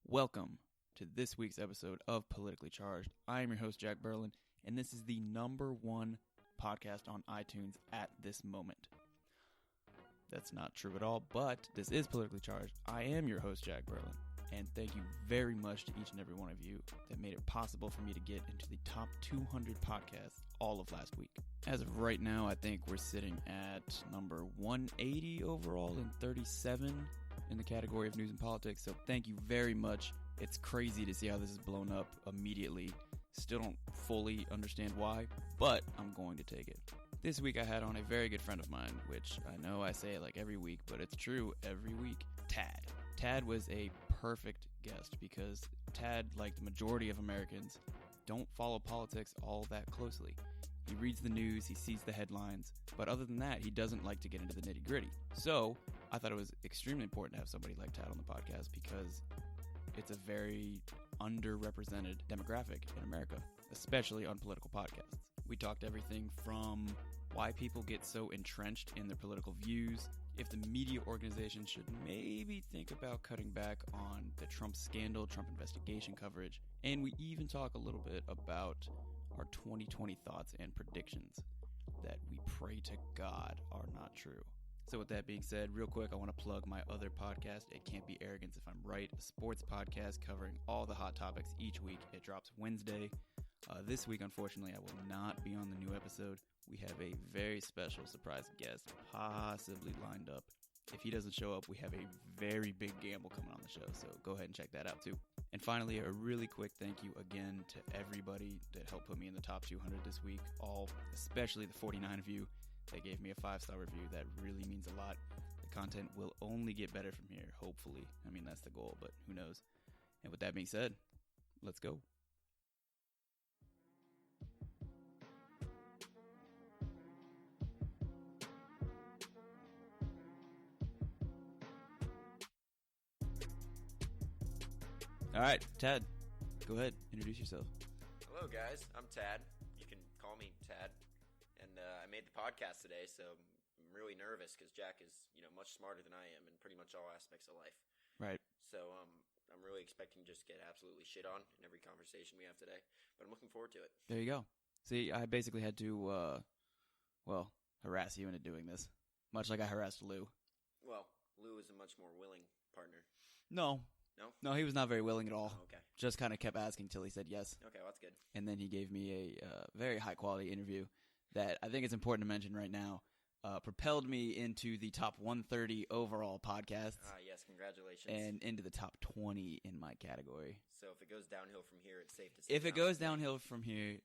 Welcome to this week's episode of Politically Charged. I am your host, Jack Berlin, and this is the #1 podcast on iTunes at this moment. That's not true at all, but this is Politically Charged. I am your host, Jack Berlin, and thank you very much to each and every one of you that made it possible for me to get into the top 200 podcasts all of last week. As of right now, I think we're sitting at number 180 overall and 37 in the category of news and politics, so thank you very much. It's crazy to see how this has blown up immediately. Still don't fully understand why, but I'm going to take it. This week I had on a very good friend of mine, which I know I say it like every week, but it's true every week, Tad. Tad was a perfect guest because Tad, like the majority of Americans, don't follow politics all that closely. He reads the news, he sees the headlines, but other than that, he doesn't like to get into the nitty-gritty. So I thought it was extremely important to have somebody like Tad on the podcast because it's a very underrepresented demographic in America, especially on political podcasts. We talked everything from why people get so entrenched in their political views, if the media organization should maybe think about cutting back on the Trump scandal, Trump investigation coverage, and we even talk a little bit about our 2020 thoughts and predictions that we pray to God are not true. So with that being said, real quick, I want to plug my other podcast, It Can't Be Arrogance If I'm Right, a sports podcast covering all the hot topics each week. It drops Wednesday. This week, unfortunately, I will not be on the new episode. We have a very special surprise guest possibly lined up. If he doesn't show up, we have a very big gamble coming on the show, so go ahead and check that out too. And finally, a really quick thank you again to everybody that helped put me in the top 200 this week, especially the 49 of you that gave me a 5-star review. That really means a lot. The content will only get better from here, hopefully. I mean, that's the goal, but who knows. And with that being said, let's go. All right, Tad, go ahead, introduce yourself. Hello, guys. I'm Tad. You can call me Tad. And I made the podcast today, so I'm really nervous because Jack is, much smarter than I am in pretty much all aspects of life. Right. So I'm really expecting to just get absolutely shit on in every conversation we have today. But I'm looking forward to it. There you go. See, I basically had to, harass you into doing this, much like I harassed Lou. Well, Lou is a much more willing partner. No, he was not very willing at all. Oh, okay. Just kind of kept asking till he said yes. Okay, well, that's good. And then he gave me a very high-quality interview that I think it's important to mention right now, propelled me into the top 130 overall podcasts. Yes, congratulations. And into the top 20 in my category. So if it goes downhill from here, it's safe to say. If it goes downhill from here,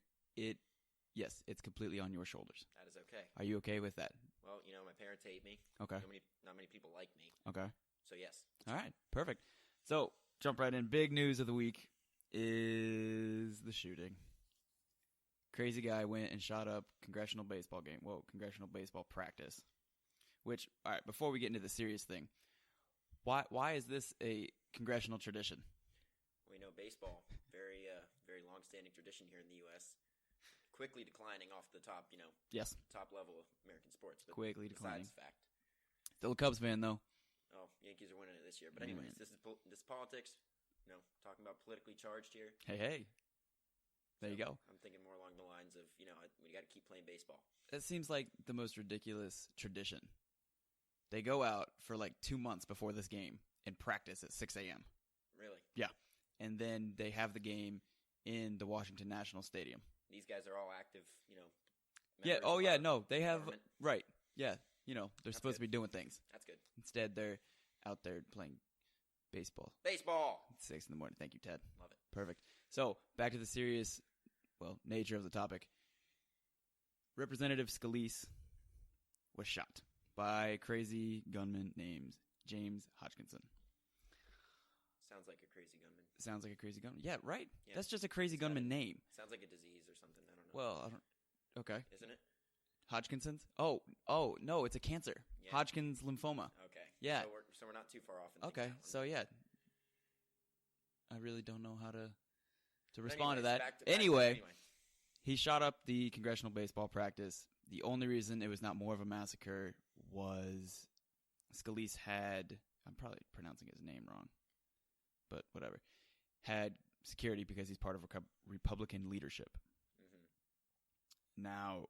yes, it's completely on your shoulders. That is okay. Are you okay with that? Well, my parents hate me. Okay. Not many people like me. Okay. So yes. All right, perfect. So, jump right in. Big news of the week is the shooting. Crazy guy went and shot up congressional baseball practice. Which, all right, before we get into the serious thing, why is this a congressional tradition? We know baseball, very long-standing tradition here in the U.S., quickly declining off the top, yes, top level of American sports. But quickly declining. Fact. Still a Cubs fan, though. Oh, Yankees are winning it this year. But anyways, this is politics. Talking about politically charged here. Hey. There you go. I'm thinking more along the lines of, we got to keep playing baseball. That seems like the most ridiculous tradition. They go out for like 2 months before this game and practice at 6 a.m. Really? Yeah. And then they have the game in the Washington National Stadium. These guys are all active, Yeah. Oh, yeah. No, they have. Government. Right. Yeah. They're That's supposed good. to be doing things. That's good. Instead, they're out there playing baseball. Baseball! At 6 in the morning. Thank you, Ted. Love it. Perfect. So, back to the serious, nature of the topic. Representative Scalise was shot by a crazy gunman named James Hodgkinson. Sounds like a crazy gunman. Sounds like a crazy gunman. Yeah, right? Yeah. That's just a crazy gunman name. Sounds like a disease or something. I don't know. Well, I don't... Okay. Isn't it? Hodgkinson's? Oh, no, it's a cancer. Yeah. Hodgkin's lymphoma. Okay. Yeah. So we're not too far off. Okay, so yeah. I really don't know how to respond to that. Anyway, he shot up the congressional baseball practice. The only reason it was not more of a massacre was Scalise had, I'm probably pronouncing his name wrong, but whatever, had security because he's part of Republican leadership. Now,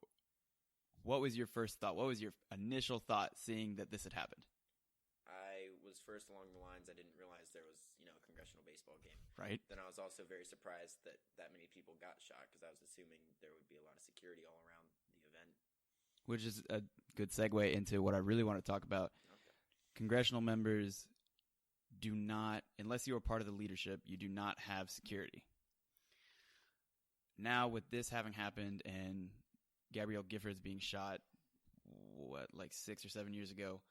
what was your first thought? What was your initial thought seeing that this had happened? I was first along the lines, I didn't realize there was, a congressional baseball game. Right. Then I was also very surprised that many people got shot because I was assuming there would be a lot of security all around the event. Which is a good segue into what I really want to talk about. Okay. Congressional members do not, unless you are part of the leadership, you do not have security. Now, with this having happened and Gabrielle Giffords being shot, 6 or 7 years ago,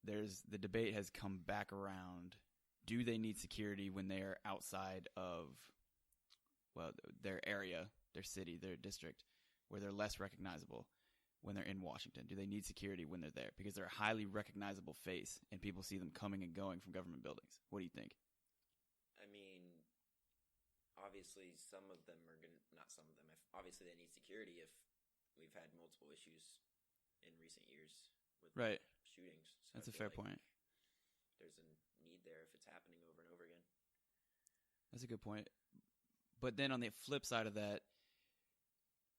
the debate has come back around. Do they need security when they are outside of, their area, their city, their district, where they're less recognizable when they're in Washington? Do they need security when they're there? Because they're a highly recognizable face, and people see them coming and going from government buildings. What do you think? I mean, obviously some of them are going to, not some of them, obviously they need security if we've had multiple issues in recent years with shootings. So That's a fair point. There's a need there if it's happening over and over again. That's a good point. But then on the flip side of that,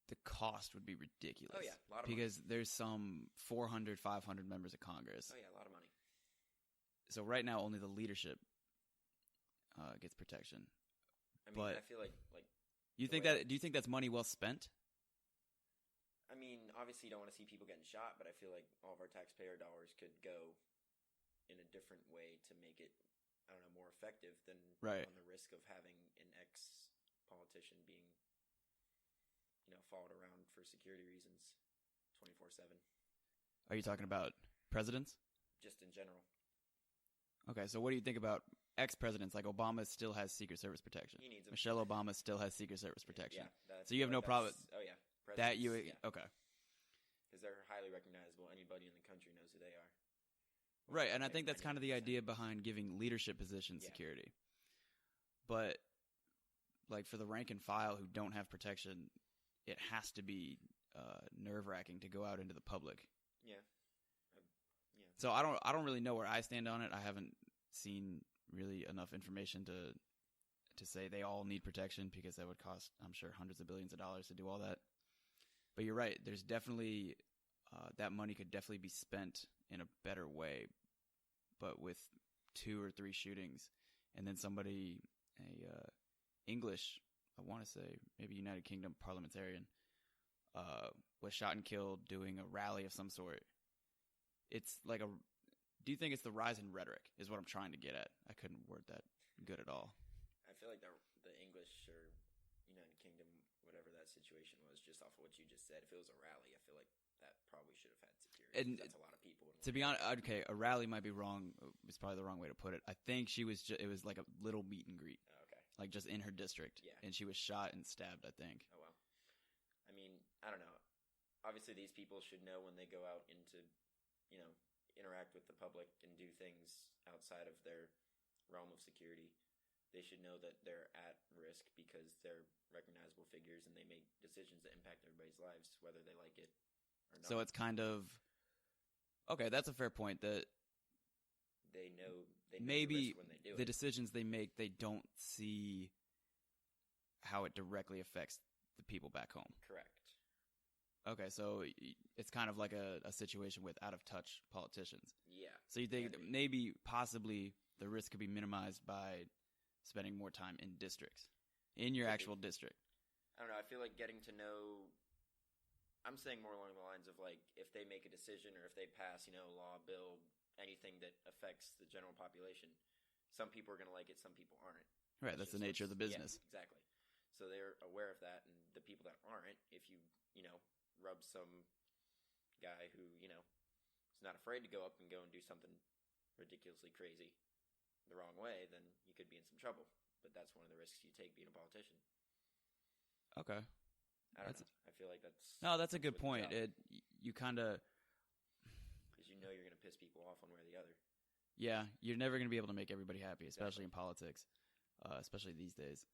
the cost would be ridiculous. Oh, yeah, a lot of because money. There's some 400, 500 members of Congress. Oh, yeah, a lot of money. So right now, only the leadership gets protection. I mean, I feel like do you think that's money well spent? I mean, obviously you don't want to see people getting shot, but I feel like all of our taxpayer dollars could go in a different way to make it, more effective than on the risk of having an ex-politician being, followed around for security reasons 24/7. Are you talking about presidents? Just in general. Okay, so what do you think about ex-presidents? Like Obama still has Secret Service protection. He needs them. Michelle Obama still has Secret Service protection. Yeah, so you have no problem. Oh yeah, that you yeah. Okay. Because they're highly recognizable. Anybody in the country knows who they are. Right, and I think that's kind of the idea behind giving leadership positions security. But, for the rank and file who don't have protection, it has to be nerve-wracking to go out into the public. Yeah. So I don't really know where I stand on it. I haven't seen really enough information to say they all need protection because that would cost, I'm sure, hundreds of billions of dollars to do all that. But you're right. There's definitely that money could definitely be spent in a better way. But with 2 or 3 shootings, and then somebody, English, I want to say maybe United Kingdom parliamentarian, was shot and killed doing a rally of some sort. It's like do you think it's the rise in rhetoric is what I'm trying to get at? I couldn't word that good at all. I feel like the English or United Kingdom, whatever that situation was, just off of what you just said, if it was a rally, I feel like that probably should have had security. And that's a lot of people. To be honest, okay, a rally might be wrong. It's probably the wrong way to put it. I think it was like a little meet and greet. Oh, okay. Like just in her district. Yeah. And she was shot and stabbed, I think. Oh, well. I mean, I don't know. Obviously, these people should know when they go out into, interact with the public and do things outside of their realm of security. They should know that they're at risk because they're recognizable figures and they make decisions that impact everybody's lives, whether they like it or not. So it's kind of okay. That's a fair point. That they know maybe the risk when they do the decisions they make, they don't see how it directly affects the people back home. Correct. Okay, so it's kind of like a situation with out-of-touch politicians. Yeah. So you think that maybe, possibly, the risk could be minimized by spending more time in districts, in your actual district? I don't know. I feel like getting to know – I'm saying more along the lines of, if they make a decision or if they pass, a law, bill, anything that affects the general population, some people are going to like it, some people aren't. Right, that's the nature of the business. Yeah, exactly. So they're aware of that, and the people that aren't, if you rub some guy who, is not afraid to go up and go and do something ridiculously crazy the wrong way, then you could be in some trouble. But that's one of the risks you take being a politician. Okay. I don't know. I feel like that's... No, that's a good point. You kind of... Because you're going to piss people off one way or the other. Yeah, you're never going to be able to make everybody happy, especially in politics, especially these days.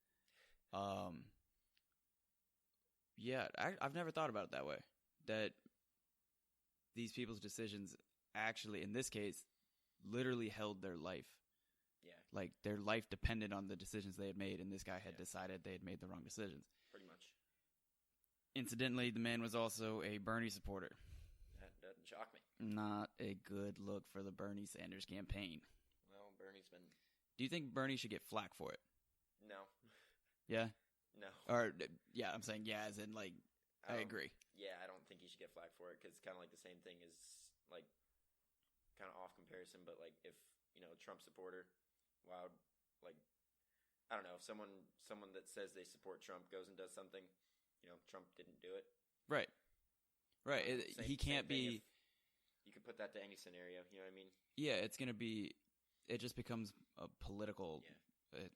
Yeah, I've never thought about it that way. That these people's decisions actually, in this case, literally held their life Yeah. Like, their life depended on the decisions they had made, and this guy had Yeah. decided they had made the wrong decisions. Pretty much. Incidentally, the man was also a Bernie supporter. That doesn't shock me. Not a good look for the Bernie Sanders campaign. Well, Bernie's been... Do you think Bernie should get flack for it? No. Yeah? No. Or, yeah, I'm saying yeah, as in, like, I agree. Yeah, I don't think he should get flack for it, because it's kind of like the same thing as, like, kind of off comparison, but, like, if, you know, a Trump supporter, wow, like, I don't know, if someone that says they support Trump goes and does something, you know, Trump didn't do it. Right. Right. He can't be... You could put that to any scenario, you know what I mean? Yeah, it's going to be... It just becomes a political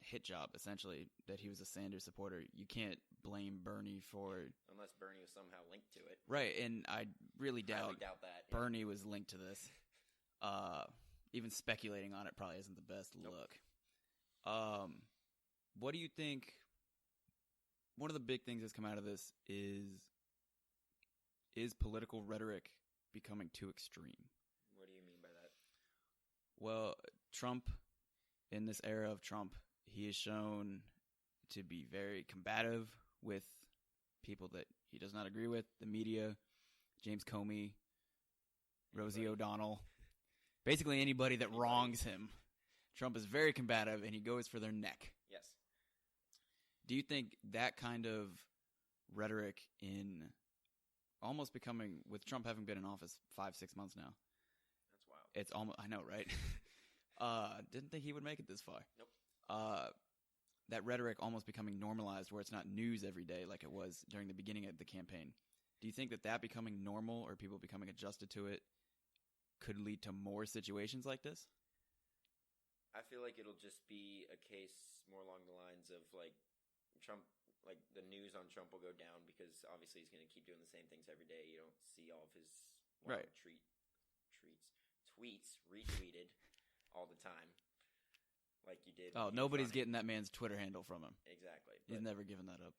hit job, essentially, that he was a Sanders supporter. You can't blame Bernie for... Unless Bernie was somehow linked to it. Right, and I really doubt that. Bernie was linked to this. Even speculating on it probably isn't the best look. What do you think... One of the big things that's come out of this is political rhetoric becoming too extreme? What do you mean by that? Well, Trump, in this era of Trump, he is shown to be very combative with people that he does not agree with, the media, James Comey, Rosie O'Donnell, basically anybody that wrongs him. Trump is very combative, and he goes for their neck. Yes. Do you think that kind of rhetoric in almost becoming, with Trump having been in office 5-6 months now? That's wild. It's almost, I know, right? Didn't think he would make it this far. Nope. That rhetoric almost becoming normalized where it's not news every day like it was during the beginning of the campaign. Do you think that becoming normal or people becoming adjusted to it could lead to more situations like this? I feel like it'll just be a case more along the lines of, like, Trump, like, the news on Trump will go down because obviously he's going to keep doing the same things every day. You don't see all of his tweets retweeted all the time like you did. Oh, nobody's getting that man's Twitter handle from him. Exactly. He's never given that up.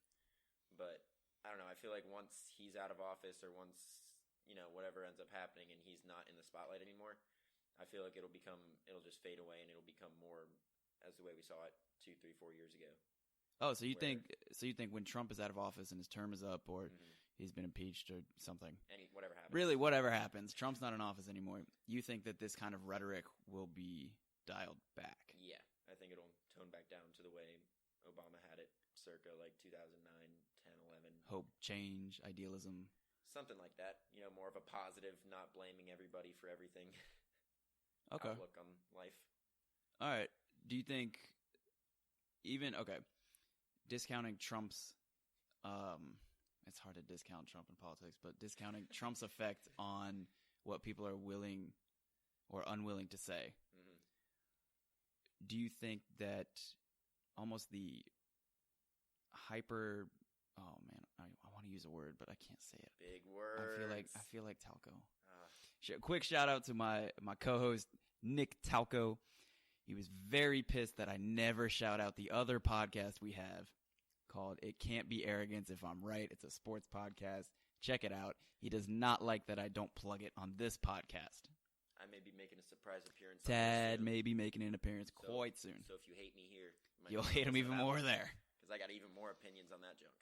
But, I don't know, I feel like once he's out of office or once, you know, whatever ends up happening and he's not in the spotlight anymore, I feel like it'll just fade away and it'll become more as the way we saw it 2, 3, 4 years ago. Oh, so you think when Trump is out of office and his term is up or he's been impeached or something. Whatever happens. Really, whatever happens. Trump's not in office anymore. You think that this kind of rhetoric will be dialed back? Yeah. I think it'll tone back down to the way Obama had it circa like 2009, 10, 11. Hope, change, idealism. Something like that. You know, more of a positive, not blaming everybody for everything. Okay. Outlook on life. All right. Do you think discounting Trump's it's hard to discount Trump in politics, but discounting Trump's effect on what people are willing or unwilling to say. Mm-hmm. Do you think that almost the hyper I want to use a word, but I can't say it. Big words. I feel like Talco. Quick shout out to my co-host Nick Talco. He was very pissed that I never shout out the other podcast we have called It Can't Be Arrogance If I'm Right. It's a sports podcast. Check it out. He does not like that I don't plug it on this podcast. I may be making a surprise appearance. Tad may be making an appearance quite soon. So if you hate me here, you'll hate him even more there. Because I got even more opinions on that joke.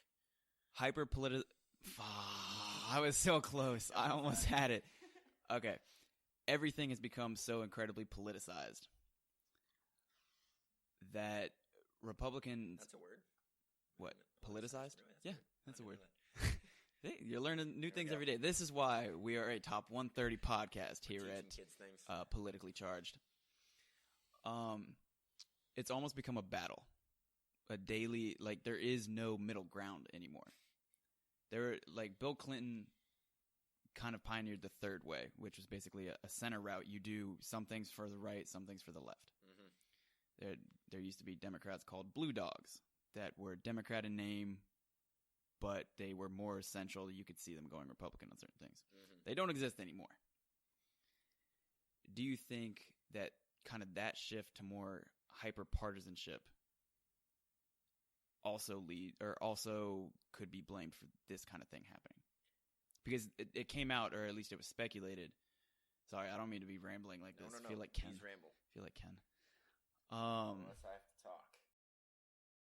I was so close. I almost had it. Okay. Everything has become so incredibly politicized that Republicans... That's a word. What? Politicized? Yeah, that's a word. That. Hey, you're learning new things every day. This is why we are a top 130 podcast here at Politically Charged. It's almost become a battle. A daily, like, there is no middle ground anymore. Bill Clinton kind of pioneered the third way, which was basically a center route. You do some things for the right, some things for the left. Mm-hmm. There used to be Democrats called Blue Dogs that were Democrat in name, but they were more essential. You could see them going Republican on certain things. Mm-hmm. They don't exist anymore. Do you think that kind of that shift to more hyper-partisanship also could be blamed for this kind of thing happening? Because it came out, or at least it was speculated. Sorry, I don't mean to be rambling like this. No. I feel like Ken. Please ramble. I feel like Ken. Um, Unless I have to talk.